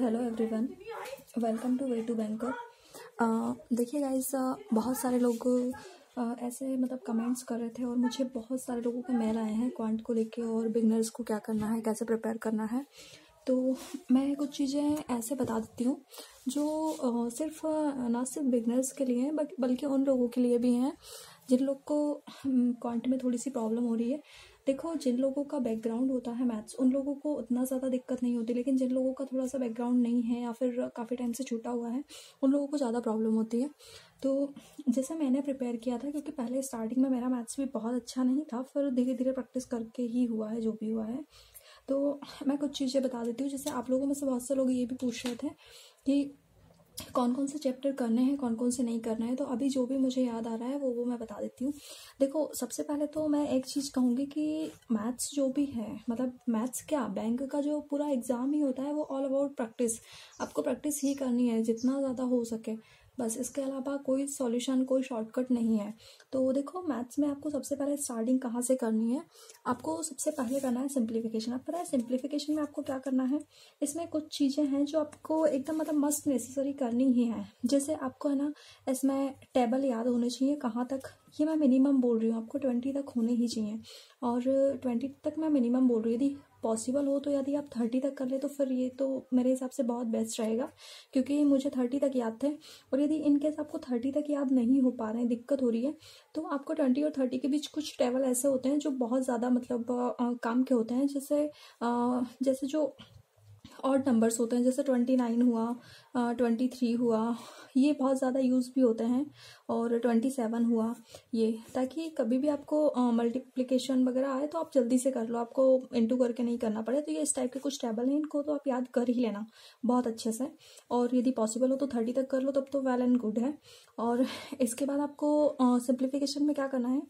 Hello everyone, welcome to way to banker. देखिए guys, बहुत सारे लोग ऐसे मतलब कमेंट्स कर रहे थे और मुझे बहुत सारे लोगों के मेल आए हैं क्वांट को लेके और बिगनर्स को क्या करना है, कैसे प्रिपेयर करना है। तो मैं कुछ चीज़ें ऐसे बता देती हूँ जो सिर्फ ना सिर्फ बिगनर्स के लिए हैं बल्कि उन लोगों के लिए भी हैं जिन लोग को क्वांट में थोड़ी सी प्रॉब्लम हो रही है। देखो, जिन लोगों का बैकग्राउंड होता है मैथ्स, उन लोगों को उतना ज़्यादा दिक्कत नहीं होती, लेकिन जिन लोगों का थोड़ा सा बैकग्राउंड नहीं है या फिर काफ़ी टाइम से छूटा हुआ है, उन लोगों को ज़्यादा प्रॉब्लम होती है। तो जैसे मैंने प्रिपेयर किया था, क्योंकि पहले स्टार्टिंग में मेरा मैथ्स भी बहुत अच्छा नहीं था, फिर धीरे धीरे प्रैक्टिस करके ही हुआ है जो भी हुआ है। तो मैं कुछ चीज़ें बता देती हूँ। जैसे आप लोगों में से बहुत से लोग ये भी पूछ रहे थे कि कौन कौन से चैप्टर करने हैं, कौन कौन से नहीं करना है। तो अभी जो भी मुझे याद आ रहा है वो मैं बता देती हूँ। देखो, सबसे पहले तो मैं एक चीज़ कहूँगी कि मैथ्स जो भी है, मतलब मैथ्स क्या, बैंक का जो पूरा एग्ज़ाम ही होता है वो ऑल अबाउट प्रैक्टिस। आपको प्रैक्टिस ही करनी है जितना ज़्यादा हो सके, बस। इसके अलावा कोई सॉल्यूशन, कोई शॉर्टकट नहीं है। तो देखो, मैथ्स में आपको सबसे पहले स्टार्टिंग कहाँ से करनी है, आपको सबसे पहले करना है सिंप्लीफिकेशन। आप पता है सिंप्लीफिकेशन में आपको क्या करना है, इसमें कुछ चीज़ें हैं जो आपको एकदम मतलब मस्ट नेसेसरी करनी ही है। जैसे आपको है ना, इसमें टेबल याद होने चाहिए कहाँ तक। ये मैं मिनिमम बोल रही हूँ, आपको 20 तक होने ही चाहिए, और 20 तक मैं मिनिमम बोल रही हूँ। यदि पॉसिबल हो तो यदि आप 30 तक कर ले तो फिर ये तो मेरे हिसाब से बहुत बेस्ट रहेगा, क्योंकि मुझे 30 तक याद थे। और यदि इनकेस आपको 30 तक याद नहीं हो पा रहे हैं, दिक्कत हो रही है, तो आपको 20 और 30 के बीच कुछ टेबल ऐसे होते हैं जो बहुत ज़्यादा मतलब काम के होते हैं। जैसे जो ऑड नंबर्स होते हैं, जैसे 29 हुआ, 23 हुआ, ये बहुत ज़्यादा यूज़ भी होते हैं, और 27 हुआ, ये, ताकि कभी भी आपको मल्टीप्लिकेशन वगैरह आए तो आप जल्दी से कर लो, आपको इंटू करके नहीं करना पड़े। तो ये इस टाइप के कुछ टेबल हैं, इनको तो आप याद कर ही लेना बहुत अच्छे से। और यदि पॉसिबल हो तो 30 तक कर लो, तब तो वेल एंड गुड है। और इसके बाद आपको सिंप्लीफिकेशन में क्या करना है,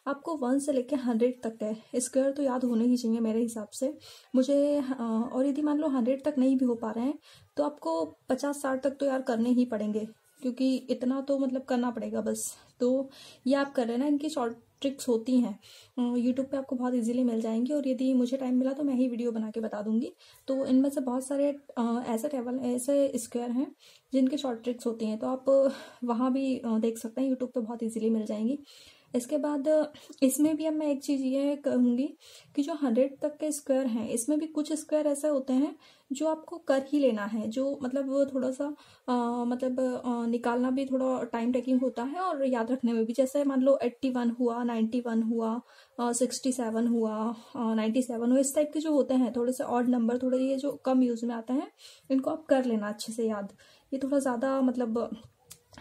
आपको 1 से लेकर 100 तक है स्क्वायर तो याद होने ही चाहिए मेरे हिसाब से मुझे। और यदि मान लो 100 तक नहीं भी हो पा रहे हैं तो आपको 50-60 तक तो यार करने ही पड़ेंगे, क्योंकि इतना तो मतलब करना पड़ेगा बस। तो ये आप कर लेना, इनकी शॉर्ट ट्रिक्स होती हैं, यूट्यूब पे आपको बहुत इजीली मिल जाएंगी, और यदि मुझे टाइम मिला तो मैं ही वीडियो बना के बता दूंगी। तो इनमें से बहुत सारे ऐसे स्क्वायर हैं जिनकी शॉर्ट ट्रिक्स होती हैं, तो आप वहाँ भी देख सकते हैं, यूट्यूब पे बहुत इजीली मिल जाएंगी। इसके बाद इसमें भी अब मैं एक चीज़ ये कहूँगी कि जो 100 तक के स्क्वायर हैं, इसमें भी कुछ स्क्वायर ऐसे होते हैं जो आपको कर ही लेना है, जो मतलब वो थोड़ा सा निकालना भी थोड़ा टाइम टेकिंग होता है, और याद रखने में भी। जैसे मान लो 81 हुआ, 91 हुआ, 67 हुआ, 97 हुआ, इस टाइप के जो होते हैं थोड़े से ऑड नंबर, थोड़े ये जो कम यूज़ में आते हैं, इनको आप कर लेना अच्छे से याद। ये थोड़ा ज़्यादा मतलब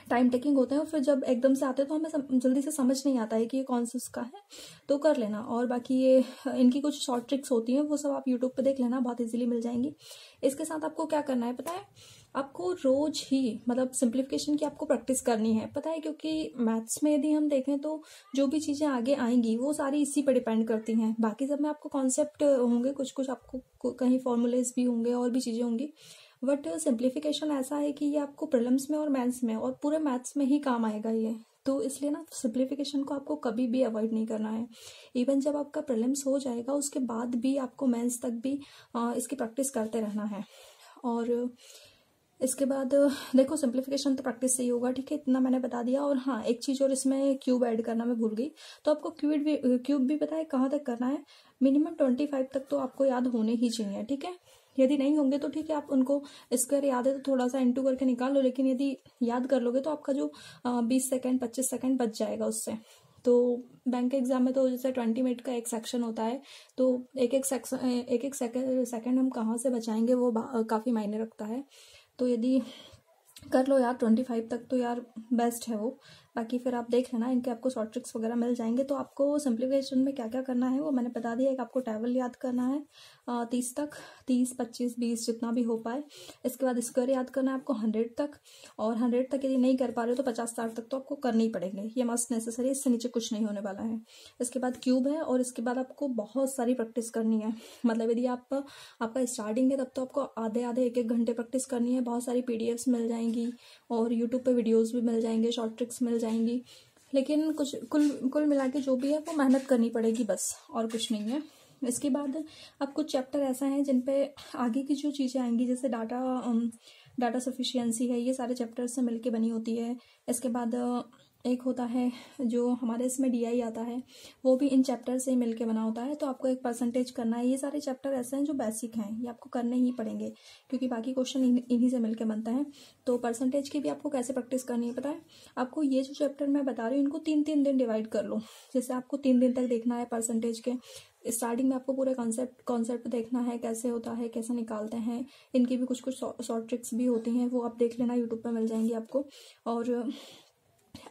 टाइम टेकिंग होते हैं, और फिर जब एकदम से आते हैं तो हमें जल्दी से समझ नहीं आता है कि ये कौन सा उसका है, तो कर लेना। और बाकी ये इनकी कुछ शॉर्ट ट्रिक्स होती हैं, वो सब आप यूट्यूब पे देख लेना, बहुत इजीली मिल जाएंगी। इसके साथ आपको क्या करना है पता है, आपको रोज ही मतलब सिंप्लीफिकेशन की आपको प्रैक्टिस करनी है, पता है, क्योंकि मैथ्स में यदि हम देखें तो जो भी चीज़ें आगे आएंगी वो सारी इसी पे डिपेंड करती हैं। बाकी सब में आपको कॉन्सेप्ट होंगे, कुछ कुछ आपको कहीं फॉर्मूलेज भी होंगे और भी चीज़ें होंगी, बट सिंप्लीफिकेशन ऐसा है कि ये आपको प्रीलिम्स में और मेंस में और पूरे मैथ्स में ही काम आएगा ये। तो इसलिए ना, सिंप्लीफिकेशन को आपको कभी भी अवॉइड नहीं करना है। इवन जब आपका प्रीलिम्स हो जाएगा उसके बाद भी आपको मेंस तक भी इसकी प्रैक्टिस करते रहना है। और इसके बाद देखो, सिंप्लीफिकेशन तो प्रैक्टिस से ही होगा, ठीक है, इतना मैंने बता दिया। और हाँ, एक चीज़ और, इसमें क्यूब ऐड करना मैं भूल गई। तो आपको क्यूब भी पता है कहाँ तक करना है, मिनिमम 25 तक तो आपको याद होने ही चाहिए, ठीक है। यदि नहीं होंगे तो ठीक है, आप उनको स्क्वायर याद है तो थोड़ा सा इंटू करके निकाल लो, लेकिन यदि याद कर लोगे तो आपका जो 20 सेकेंड 25 सेकेंड बच जाएगा उससे। तो बैंक के एग्जाम में तो जैसे 20 मिनट का एक सेक्शन होता है, तो एक एक सेकेंड हम कहाँ से बचाएंगे वो काफ़ी मायने रखता है। तो यदि कर लो यार 25 तक तो यार बेस्ट है वो। बाकी फिर आप देख लेना, इनके आपको शॉर्ट ट्रिक्स वगैरह मिल जाएंगे। तो आपको सिंप्लीफिकेशन में क्या क्या करना है वो मैंने बता दिया। एक आपको टेबल याद करना है 30 तक, 30, 25, 20 जितना भी हो पाए। इसके बाद स्क्वायर याद करना है आपको 100 तक, और 100 तक यदि नहीं कर पा रहे हो तो 50-60 तक तो आपको करने ही पड़ेंगे, ये मस्ट नेसेसरी, इससे नीचे कुछ नहीं होने वाला है। इसके बाद क्यूब है, और इसके बाद आपको बहुत सारी प्रैक्टिस करनी है। मतलब यदि आपका स्टार्टिंग है तब तो आपको आधे आधे 1-1 घंटे प्रैक्टिस करनी है। बहुत सारी PDFs मिल जाएंगी और यूट्यूब पे वीडियोस भी मिल जाएंगे, शॉर्ट ट्रिक्स मिल जाएंगी, लेकिन कुछ कुल मिला के जो भी है वो मेहनत करनी पड़ेगी बस, और कुछ नहीं है। इसके बाद अब कुछ चैप्टर ऐसा हैं जिन पे आगे की जो चीज़ें आएंगी, जैसे डाटा सफिशिएंसी है, ये सारे चैप्टर्स से मिलके बनी होती है। इसके बाद एक होता है जो हमारे इसमें डीआई आता है, वो भी इन चैप्टर से ही मिलके बना होता है। तो आपको एक परसेंटेज करना है। ये सारे चैप्टर ऐसे हैं जो बेसिक हैं, ये आपको करने ही पड़ेंगे क्योंकि बाकी क्वेश्चन इन्हीं से मिलके बनता है। तो परसेंटेज की भी आपको कैसे प्रैक्टिस करनी है पता है आपको? ये जो चैप्टर मैं बता रही हूँ इनको 3-3 दिन डिवाइड कर लो। जैसे आपको 3 दिन तक देखना है परसेंटेज के। स्टार्टिंग में आपको पूरे कॉन्सेप्ट देखना है, कैसे होता है, कैसे निकालते हैं। इनकी भी कुछ शॉर्ट ट्रिक्स भी होती हैं, वो आप देख लेना, यूट्यूब पर मिल जाएंगी आपको। और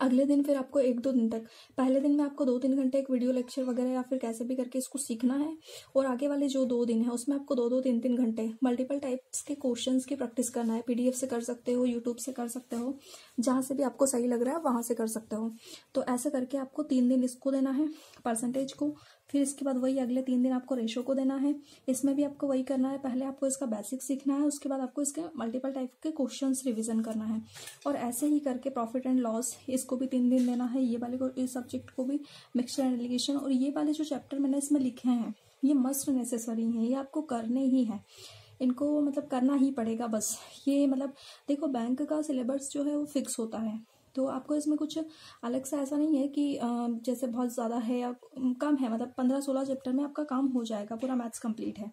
अगले दिन फिर आपको 1-2 दिन तक, पहले दिन में आपको 2-3 घंटे एक वीडियो लेक्चर वगैरह या फिर कैसे भी करके इसको सीखना है। और आगे वाले जो 2 दिन है उसमें आपको 2-2, 3-3 घंटे मल्टीपल टाइप्स के क्वेश्चंस की प्रैक्टिस करना है। पीडीएफ से कर सकते हो, यूट्यूब से कर सकते हो, जहाँ से भी आपको सही लग रहा है वहाँ से कर सकते हो। तो ऐसे करके आपको 3 दिन इसको देना है परसेंटेज को। फिर इसके बाद वही अगले 3 दिन आपको रेशो को देना है। इसमें भी आपको वही करना है, पहले आपको इसका बेसिक सीखना है, उसके बाद आपको इसके मल्टीपल टाइप के क्वेश्चंस रिवीजन करना है। और ऐसे ही करके प्रॉफिट एंड लॉस, इसको भी 3 दिन देना है। ये वाले को, इस सब्जेक्ट को भी, मिक्सचर एंड एलिगेशन। और ये वाले जो चैप्टर मैंने इसमें लिखे हैं ये मस्ट नेसेसरी हैं, ये आपको करने ही हैं, इनको मतलब करना ही पड़ेगा बस। ये मतलब देखो, बैंक का सिलेबस जो है वो फिक्स होता है, तो आपको इसमें कुछ अलग से ऐसा नहीं है कि जैसे बहुत ज़्यादा है या कम है। मतलब 15-16 चैप्टर में आपका काम हो जाएगा, पूरा मैथ्स कंप्लीट है।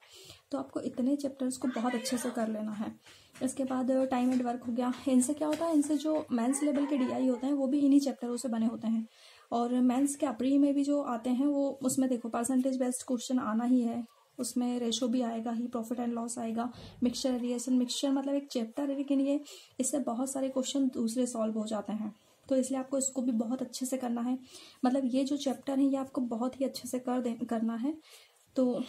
तो आपको इतने चैप्टर्स को बहुत अच्छे से कर लेना है। इसके बाद टाइम एंड वर्क हो गया। इनसे क्या होता है, इनसे जो मेंस लेवल के डीआई होते हैं वो भी इन्हीं चैप्टरों से बने होते हैं। और मेंस के प्री में भी जो आते हैं वो, उसमें देखो परसेंटेज बेस्ड क्वेश्चन आना ही है, उसमें रेशो भी आएगा ही, प्रॉफिट एंड लॉस आएगा, मिक्सचर एलिगेशन। मिक्सचर मतलब एक चैप्टर है, लेकिन ये इससे बहुत सारे क्वेश्चन दूसरे सॉल्व हो जाते हैं। तो इसलिए आपको इसको भी बहुत अच्छे से करना है। मतलब ये जो चैप्टर है ये आपको बहुत ही अच्छे से करना है। तो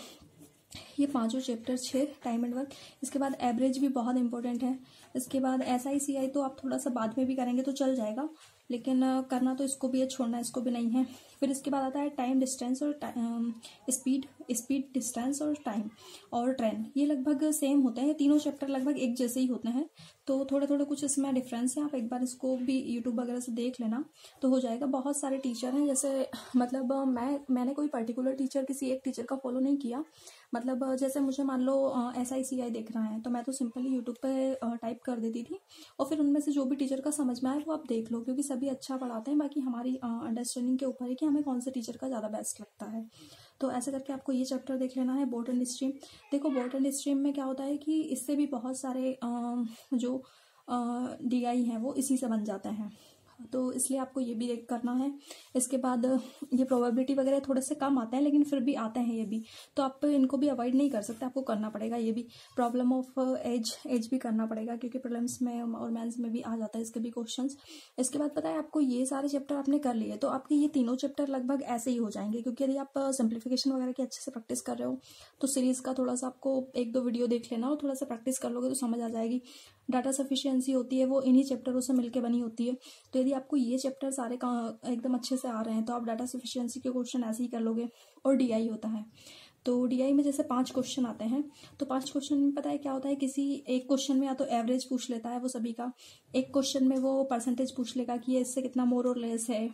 ये 5 चैप्टर 6 टाइम एंड वर्क। इसके बाद एवरेज भी बहुत इंपॉर्टेंट है। इसके बाद SICI तो आप थोड़ा सा बाद में भी करेंगे तो चल जाएगा, लेकिन करना तो इसको भी है, छोड़ना इसको भी नहीं है। फिर इसके बाद आता है टाइम, डिस्टेंस और स्पीड, डिस्टेंस और टाइम और ट्रेंड। ये लगभग सेम होते हैं, तीनों चैप्टर लगभग एक जैसे ही होते हैं। तो थोड़े थोड़े कुछ इसमें डिफरेंस है, आप एक बार इसको भी यूट्यूब वगैरह से देख लेना तो हो जाएगा। बहुत सारे टीचर हैं, जैसे मतलब मैंने कोई पर्टिकुलर टीचर, किसी एक टीचर का फॉलो नहीं किया। मतलब जैसे मुझे मान लो SICI देखना है तो मैं तो सिंपली यूट्यूब पे टाइप कर देती थी, और फिर उनमें से जो भी टीचर का समझ में आए वो आप देख लो, क्योंकि सभी अच्छा पढ़ाते हैं। बाकी हमारी अंडरस्टैंडिंग के ऊपर है कि हमें कौन से टीचर का ज़्यादा बेस्ट लगता है। तो ऐसे करके आपको ये चैप्टर देख लेना है। बोट एंड स्ट्रीम, देखो बोट एंड स्ट्रीम में क्या होता है कि इससे भी बहुत सारे जो DI हैं वो इसी से बन जाते हैं, तो इसलिए आपको ये भी करना है। इसके बाद ये प्रोबेबिलिटी वगैरह थोड़े से कम आते हैं, लेकिन फिर भी आते हैं ये भी, तो आप इनको भी अवॉइड नहीं कर सकते, आपको करना पड़ेगा। ये भी प्रॉब्लम ऑफ एज भी करना पड़ेगा, क्योंकि प्रीलिम्स में और मेंस में भी आ जाता है इसके भी क्वेश्चंस। इसके बाद पता है आपको, ये सारे चैप्टर आपने कर लिए तो आपके ये तीनों चैप्टर लगभग ऐसे ही हो जाएंगे, क्योंकि यदि आप सिंप्लीफिकेशन वगैरह की अच्छे से प्रैक्टिस कर रहे हो तो सीरीज का थोड़ा सा आपको 1-2 वीडियो देख लेना और थोड़ा सा प्रैक्टिस कर लोगे तो समझ आ जाएगी। डाटा सफिशिएंसी होती है वो इन्हीं चैप्टरों से मिलकर बनी होती है। तो यदि आपको ये चैप्टर सारे का एकदम अच्छे से आ रहे हैं तो आप डाटा सफिशिएंसी के क्वेश्चन ऐसे ही कर लोगे। और DI होता है, तो DI में जैसे 5 क्वेश्चन आते हैं, तो 5 क्वेश्चन में पता है क्या होता है, किसी एक क्वेश्चन में या तो एवरेज पूछ लेता है वो सभी का, एक क्वेश्चन में वो परसेंटेज पूछ लेगा कि ये इससे कितना मोर और लेस है,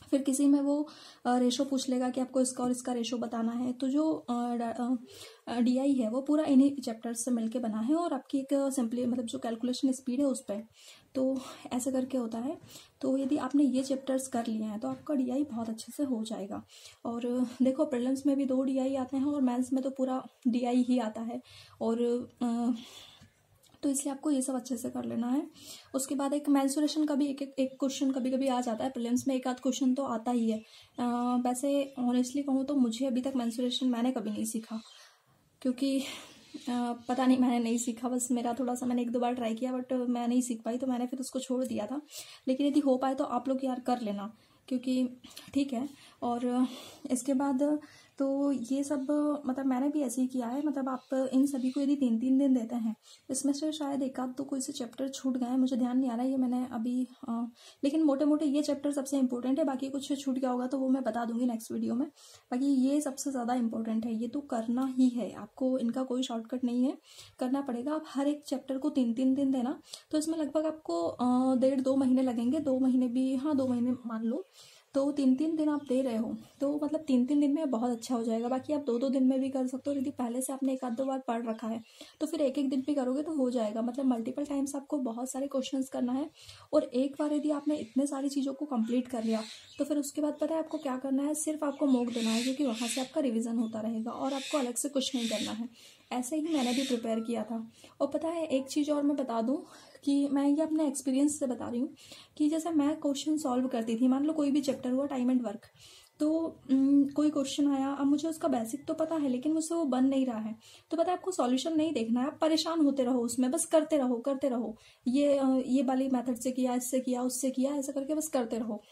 फिर किसी में वो रेशो पूछ लेगा कि आपको इसका और इसका रेशो बताना है। तो जो DI है वो पूरा इन्हीं चैप्टर्स से मिलके बना है, और आपकी एक सिंपली मतलब जो कैलकुलेशन स्पीड है उस पर, तो ऐसे करके होता है। तो यदि आपने ये चैप्टर्स कर लिए हैं तो आपका DI बहुत अच्छे से हो जाएगा। और देखो प्रीलिम्स में भी 2 DI आते हैं और मेंस में तो पूरा DI ही आता है, और तो इसलिए आपको ये सब अच्छे से कर लेना है। उसके बाद एक मेंसुरेशन का भी एक क्वेश्चन कभी कभी आ जाता है प्रीलिम्स में, एक आध क्वेश्चन तो आता ही है। वैसे ऑनेस्टली कहूँ तो मुझे अभी तक मेंसुरेशन मैंने कभी नहीं सीखा, क्योंकि पता नहीं, मैंने नहीं सीखा, बस मेरा थोड़ा सा, मैंने 1-2 बार ट्राई किया बट मैं नहीं सीख पाई, तो मैंने फिर उसको छोड़ दिया था। लेकिन यदि हो पाए तो आप लोग यार कर लेना, क्योंकि ठीक है। और इसके बाद तो ये सब मतलब मैंने भी ऐसे ही किया है। मतलब आप इन सभी को यदि 3-3 दिन देते हैं, इसमें से शायद एक आध तो कोई से चैप्टर छूट गए हैं, मुझे ध्यान नहीं आ रहा है, ये मैंने अभी लेकिन मोटे मोटे ये चैप्टर सबसे इंपॉर्टेंट है। बाकी कुछ छूट गया होगा तो वो मैं बता दूंगी नेक्स्ट वीडियो में। बाकी ये सबसे ज़्यादा इंपॉर्टेंट है, ये तो करना ही है आपको, इनका कोई शॉर्टकट नहीं है, करना पड़ेगा। आप हर एक चैप्टर को 3-3 दिन देना, तो इसमें लगभग आपको 1.5-2 महीने लगेंगे, 2 महीने भी, हाँ 2 महीने मान लो, तो 3-3 दिन आप दे रहे हो तो मतलब 3-3 दिन में बहुत अच्छा हो जाएगा। बाकी आप 2-2 दिन में भी कर सकते हो, यदि पहले से आपने 1-2 बार पढ़ रखा है तो फिर 1-1 दिन भी करोगे तो हो जाएगा। मतलब मल्टीपल टाइम्स आपको बहुत सारे क्वेश्चंस करना है, और एक बार यदि आपने इतने सारी चीज़ों को कंप्लीट कर लिया तो फिर उसके बाद पता है आपको क्या करना है, सिर्फ आपको मॉक देना है, क्योंकि वहाँ से आपका रिविज़न होता रहेगा और आपको अलग से कुछ नहीं करना है। ऐसे ही मैंने भी प्रिपेयर किया था। और पता है एक चीज़ और मैं बता दूँ कि मैं ये अपने एक्सपीरियंस से बता रही हूँ कि जैसे मैं क्वेश्चन सॉल्व करती थी, मान लो कोई भी चैप्टर हुआ टाइम एंड वर्क, तो कोई क्वेश्चन आया, अब मुझे उसका बेसिक तो पता है लेकिन मुझसे वो बन नहीं रहा है, तो पता है आपको सॉल्यूशन नहीं देखना है, आप परेशान होते रहो उसमें, बस करते रहो करते रहो। ये वाली मेथड से किया, इससे किया, उससे किया, ऐसा करके बस करते रहो।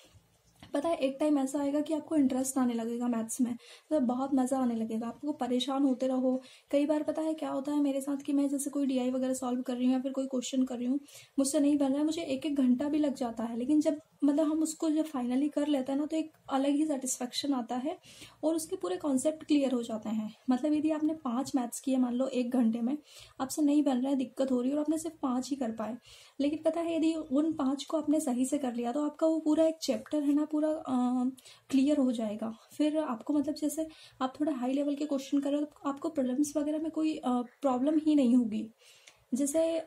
पता है एक टाइम ऐसा आएगा कि आपको इंटरेस्ट आने लगेगा मैथ्स में, मतलब बहुत मज़ा आने लगेगा, आपको परेशान होते रहो। कई बार पता है क्या होता है मेरे साथ कि मैं जैसे कोई डीआई वगैरह सॉल्व कर रही हूँ या फिर कोई क्वेश्चन कर रही हूँ, मुझसे नहीं बन रहा है, मुझे 1-1 घंटा भी लग जाता है, लेकिन जब मतलब हम उसको जब फाइनली कर लेते हैं ना तो एक अलग ही सेटिस्फेक्शन आता है और उसके पूरे कॉन्सेप्ट क्लियर हो जाते हैं। मतलब यदि आपने 5 मैथ्स किए मान लो 1 घंटे में, आपसे नहीं बन रहा है, दिक्कत हो रही है और आपने सिर्फ 5 ही कर पाए, लेकिन पता है यदि उन 5 को आपने सही से कर लिया तो आपका वो पूरा एक चैप्टर है ना पूरा क्लियर हो जाएगा। फिर आपको मतलब जैसे आप थोड़ा हाई लेवल के क्वेश्चन कर रहे हो तो आपको प्रीलिम्स वगैरह में कोई प्रॉब्लम ही नहीं होगी। जैसे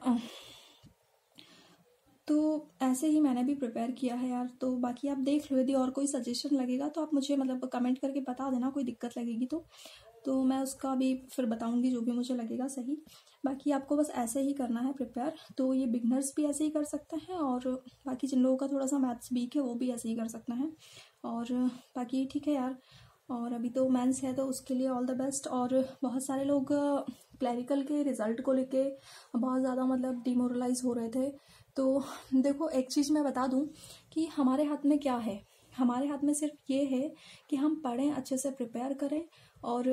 तो ऐसे ही मैंने भी प्रिपेयर किया है यार। तो बाकी आप देख लो, यदि और कोई सजेशन लगेगा तो आप मुझे मतलब कमेंट करके बता देना, कोई दिक्कत लगेगी तो मैं उसका भी फिर बताऊंगी जो भी मुझे लगेगा सही। बाकी आपको बस ऐसे ही करना है प्रिपेयर, तो ये बिगनर्स भी ऐसे ही कर सकते हैं और बाकी जिन लोगों का थोड़ा सा मैथ्स वीक है वो भी ऐसे ही कर सकते हैं। और बाकी ठीक है यार, और अभी तो मेंस है तो उसके लिए ऑल द बेस्ट। और बहुत सारे लोग क्लैरिकल के रिज़ल्ट को लेके बहुत ज़्यादा मतलब डिमोरलाइज हो रहे थे। तो देखो एक चीज़ मैं बता दूं कि हमारे हाथ में क्या है, हमारे हाथ में सिर्फ ये है कि हम पढ़ें, अच्छे से प्रिपेयर करें और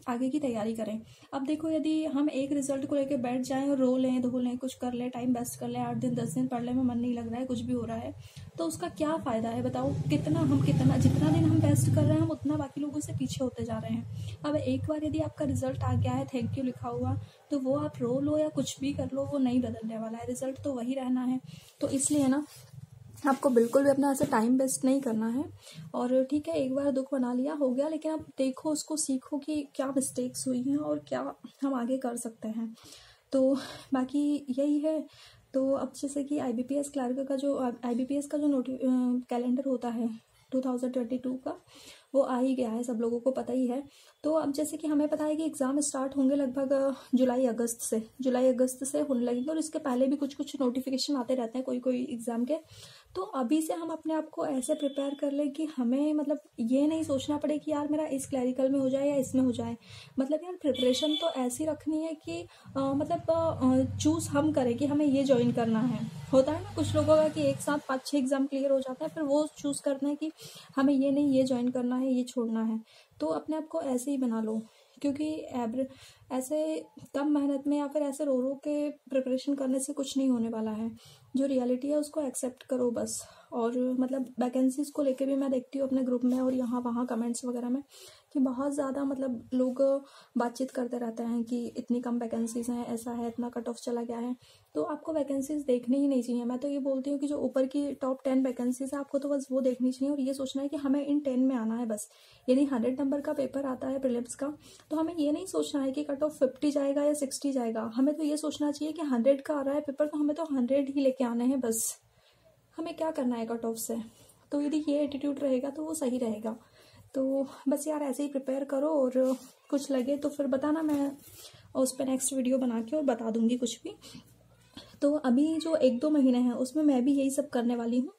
आगे की तैयारी करें। अब देखो यदि हम एक रिजल्ट को लेकर बैठ जाएं और रो लें, धो लें, कुछ कर लें, टाइम वेस्ट कर लें, 8 दिन 10 दिन पढ़ लें, में मन नहीं लग रहा है, कुछ भी हो रहा है, तो उसका क्या फ़ायदा है बताओ। जितना दिन हम वेस्ट कर रहे हैं हम उतना बाकी लोगों से पीछे होते जा रहे हैं। अब एक बार यदि आपका रिजल्ट आ गया है, थैंक यू लिखा हुआ, तो वो आप रो लो या कुछ भी कर लो, वो नहीं बदलने वाला है, रिजल्ट तो वही रहना है। तो इसलिए ना आपको बिल्कुल भी अपना ऐसा टाइम वेस्ट नहीं करना है। और ठीक है, एक बार दुख बना लिया, हो गया, लेकिन आप देखो उसको, सीखो कि क्या मिस्टेक्स हुई हैं और क्या हम आगे कर सकते हैं। तो बाकी यही है। तो अब जैसे कि IBPS क्लर्क का जो IBPS का जो कैलेंडर होता है 2022 का, वो आ ही गया है, सब लोगों को पता ही है। तो अब जैसे कि हमें पता है कि एग्ज़ाम स्टार्ट होंगे लगभग जुलाई अगस्त से होने लगेंगे, और इसके पहले भी कुछ नोटिफिकेशन आते रहते हैं कोई कोई एग्ज़ाम के। तो अभी से हम अपने आप को ऐसे प्रिपेयर कर लें कि हमें मतलब ये नहीं सोचना पड़े कि यार मेरा इस क्लैरिकल में हो जाए या इसमें हो जाए। मतलब यार प्रिपरेशन तो ऐसी रखनी है कि मतलब चूज़ हम करें कि हमें ये ज्वाइन करना है। होता है ना कुछ लोगों का कि एक साथ 5-6 एग्ज़ाम क्लियर हो जाता है, फिर वो चूज़ करना है कि हमें ये नहीं, ये ज्वाइन करना है, ये छोड़ना है। तो अपने आप को ऐसे ही बना लो, क्योंकि ऐसे कम मेहनत में या फिर ऐसे रो रो के प्रिपरेशन करने से कुछ नहीं होने वाला है। जो रियलिटी है उसको एक्सेप्ट करो बस। और मतलब वैकेंसीज़ को लेके भी मैं देखती हूँ अपने ग्रुप में और यहाँ वहाँ कमेंट्स वगैरह में कि बहुत ज़्यादा मतलब लोग बातचीत करते रहते हैं कि इतनी कम वैकेंसीज़ हैं, ऐसा है, इतना कट ऑफ चला गया है। तो आपको वैकेंसीज़ देखनी ही नहीं चाहिए। मैं तो ये बोलती हूँ कि जो ऊपर की टॉप 10 वैकेंसीज़ है आपको तो बस वो देखनी चाहिए और ये सोचना है कि हमें इन 10 में आना है बस। यदि 100 नंबर का पेपर आता है प्रीलिम्स का, तो हमें ये नहीं सोचना है कि कट ऑफ 50 जाएगा या 60 जाएगा। हमें तो ये सोचना चाहिए कि 100 का आ रहा है पेपर, तो हमें तो 100 ही लेके आने हैं बस। हमें क्या करना है कट ऑफ से। तो यदि ये एटीट्यूड रहेगा तो वो सही रहेगा। तो बस यार ऐसे ही प्रिपेयर करो, और कुछ लगे तो फिर बताना, मैं उस पर नेक्स्ट वीडियो बना के और बता दूंगी कुछ भी। तो अभी जो 1-2 महीने हैं उसमें मैं भी यही सब करने वाली हूँ।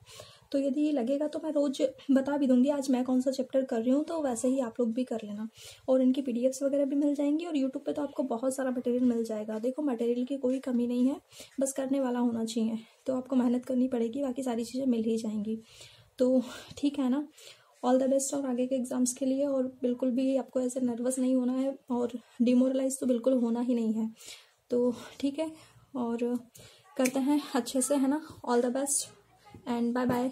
तो यदि लगेगा तो मैं रोज़ बता भी दूंगी आज मैं कौन सा चैप्टर कर रही हूँ, तो वैसे ही आप लोग भी कर लेना। और इनकी PDFs वगैरह भी मिल जाएंगी, और यूट्यूब पे तो आपको बहुत सारा मटेरियल मिल जाएगा। देखो मटेरियल की कोई कमी नहीं है, बस करने वाला होना चाहिए। तो आपको मेहनत करनी पड़ेगी, बाकी सारी चीज़ें मिल ही जाएंगी। तो ठीक है ना, ऑल द बेस्ट और आगे के एग्ज़ाम्स के लिए। और बिल्कुल भी आपको ऐसे नर्वस नहीं होना है और डिमोरलाइज तो बिल्कुल होना ही नहीं है। तो ठीक है, और करते हैं अच्छे से, है ना। All the best and bye bye.